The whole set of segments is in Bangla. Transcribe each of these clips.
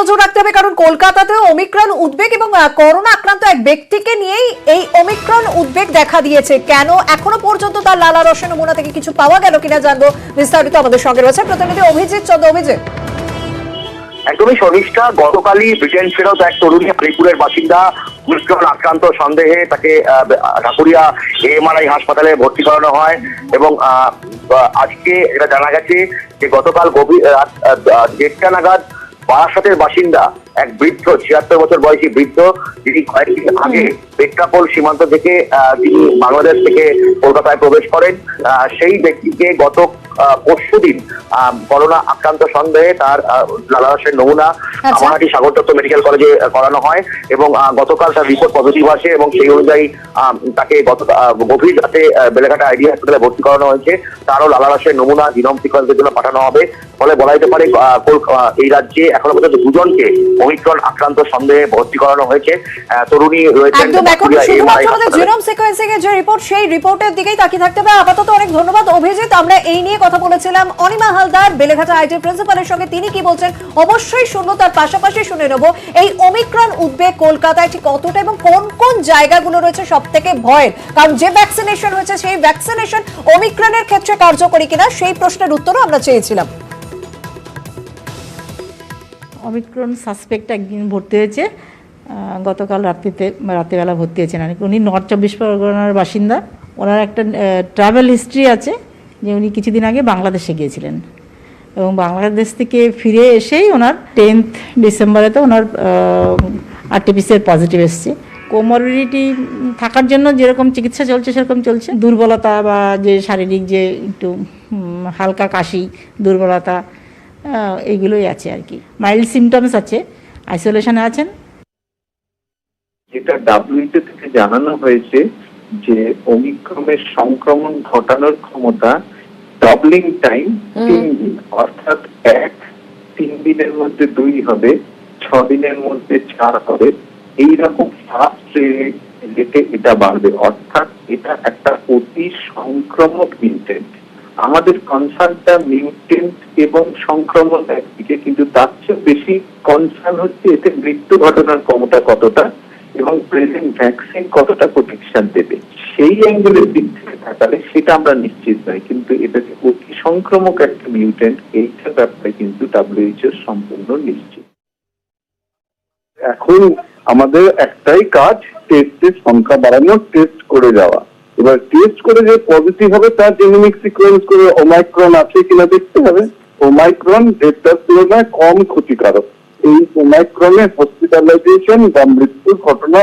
নজর রাখতে হবে, কারণ কলকাতাতে ওমিক্রন উদ্বেগ এবং করোনা আক্রান্ত এক ব্যক্তিকে নিয়েই এই ওমিক্রন উদ্বেগ দেখা দিয়েছে। কেন এখনো পর্যন্ত তার লালা রসের নমুনা থেকে কিছু পাওয়া গেল কিনা জানবো বিস্তারিত আমাদের সঙ্গে রয়েছে প্রতিনিধি অভিজিৎ চন্দ্র। অভিজিৎ, একদমই শনিষ্ঠা গতকালই ব্রিটেন ফেরত এক তরুণী আলিপুরের বাসিন্দা ওমিক্রন আক্রান্ত সন্দেহে তাকে ঢাকুরিয়া এমআরআই হাসপাতালে ভর্তি করানো হয় এবং আজকে এটা জানা গেছে যে গতকাল গভীর রাত 1:30 নাগাদ বারাসাতের বাসিন্দা এক বৃদ্ধ 76 বছর বয়সী বৃদ্ধ, যিনি কয়েকদিন আগে পেট্রাপোল সীমান্ত থেকে তিনি বাংলাদেশ থেকে কলকাতায় প্রবেশ করেন, সেই ব্যক্তিকে গত পরশুদিন করোনা আক্রান্ত সন্দেহে তার লালারসের নমুনা আমাহাটি সাগরদত্ত মেডিকেল কলেজে করানো হয় এবং গতকাল তার রিপোর্ট পজিটিভ আসে এবং সেই অনুযায়ী তাকে গভীর রাতে বেলেঘাটা আইডি হাসপাতালে ভর্তি করানো হয়েছে। তারও লালারসের নমুনা জিনোম সিকোয়েন্সের জন্য পাঠানো হবে। ফলে বলা যেতে পারে এই রাজ্যে এখনো পর্যন্ত দুজনকে ওমিক্রন আক্রান্ত সন্দেহে ভর্তি করানো হয়েছে। তরুণী রয়েছেন জিনোম সিকোয়েন্সিং এর যে রিপোর্ট, সেই রিপোর্টের দিকেই তাকিয়ে থাকতে হবে। আপাতত অনেক ধন্যবাদ অভিজিৎ। আমরা এই নিয়ে কথা বলেছিলাম অনিমা হালদার, বেলেঘাটা আইটি প্রিন্সিপালের সঙ্গে। তিনি কি বলছেন অবশ্যই শুনবো, তার পাশাপাশি শুনে নেব এই ওমিক্রন উদ্বেগ কলকাতায় ঠিক কতটা এবং কোন কোন জায়গাগুলো রয়েছে সব থেকে ভয়ের, কারণ যে ভ্যাকসিনেশন হয়েছে সেই ভ্যাকসিনেশন ওমিক্রনের ক্ষেত্রে কার্যকরী কিনা সেই প্রশ্নের উত্তরও আমরা চেয়েছিলাম। ওমিক্রন সাসপেক্ট একদিন ভর্তি হয়েছে, গতকাল রাত্রিবেলা ভর্তি হয়েছেন। উনি নর্থ 24 পরগনার বাসিন্দা। ওনার একটা ট্রাভেল হিস্ট্রি আছে যে উনি কিছুদিন আগে বাংলাদেশে গিয়েছিলেন এবং বাংলাদেশ থেকে ফিরে এসেই ওনার 10 ডিসেম্বরে তো ওনার আরটিপিসিআর পজিটিভ এসছে। কোমরবিডিটি থাকার জন্য যেরকম চিকিৎসা চলছে সেরকম চলছে। দুর্বলতা বা যে শারীরিক যে একটু হালকা কাশি, দুর্বলতা, এইগুলোই আছে আর কি। মাইল্ড সিমটমস আছে, আইসোলেশনে আছেন। যেটা WHO থেকে জানানো হয়েছে যে ওমিক্রনের সংক্রমণ ঘটানোর ক্ষমতা ডবলিং টাইম 3 দিন, অর্থাৎ 3 দিনের মধ্যে 2 হবে, 6 দিনের মধ্যে 4 হবে। এইরকম ফাস্ট রেটে এটা বাড়বে, অর্থাৎ এটা একটা অতি সংক্রামক মিউটেন্ট। আমাদের কনসার্নটা মিউটেন্ট এবং সংক্রমণ একদিকে, কিন্তু তার চেয়ে বেশি কনসার্ন হচ্ছে এতে মৃত্যু ঘটনার ক্ষমতা কতটা এবং প্রেজেন্ট ভ্যাকসিন কতটা প্রোটেকশন দেবে। সেই অ্যাঙ্গেলের দিক থেকে থাকালে সেটা আমরা নিশ্চিত নই, কিন্তু এটা যে অতি সংক্রামক একটা মিউটেন্ট এইটার ব্যাপারে কিন্তু WHO সম্পূর্ণ নিশ্চিত। এখন আমাদের একটাই কাজ, টেস্টের সংখ্যা বাড়ানো, টেস্ট করে যাওয়া। এবার টেস্ট করে যে পজিটিভ হবে তার জেনেটিক সিকোয়েন্স করে ওমাইক্রন আছে কিনা দেখতে হবে। ওমাইক্রন ডেল্টার তুলনায় কম ক্ষতিকারক। এই ওমাইক্রনে হসপিটালাইজেশন বা মৃত্যুর ঘটনা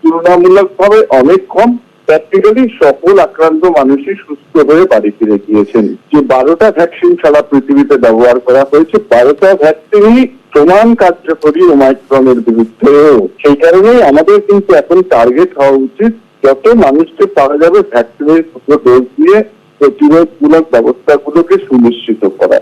তুলনামূলকভাবে অনেক কম। প্র্যাকটিক্যালি সকল আক্রান্ত মানুষই সুস্থ হয়ে বাড়ি ফিরে গিয়েছেন। যে 12টা ভ্যাকসিন সারা পৃথিবীতে ব্যবহার করা হয়েছে, 12টা ভ্যাকসিনই সমান কার্যকরী ওমাইক্রনের বিরুদ্ধেও। সেই কারণেই আমাদের কিন্তু এখন টার্গেট হওয়া উচিত যত মানুষকে পাওয়া যাবে ভ্যাকসিনের ডোজ দিয়ে প্রতিরোধমূলক ব্যবস্থাগুলোকে সুনিশ্চিত করা।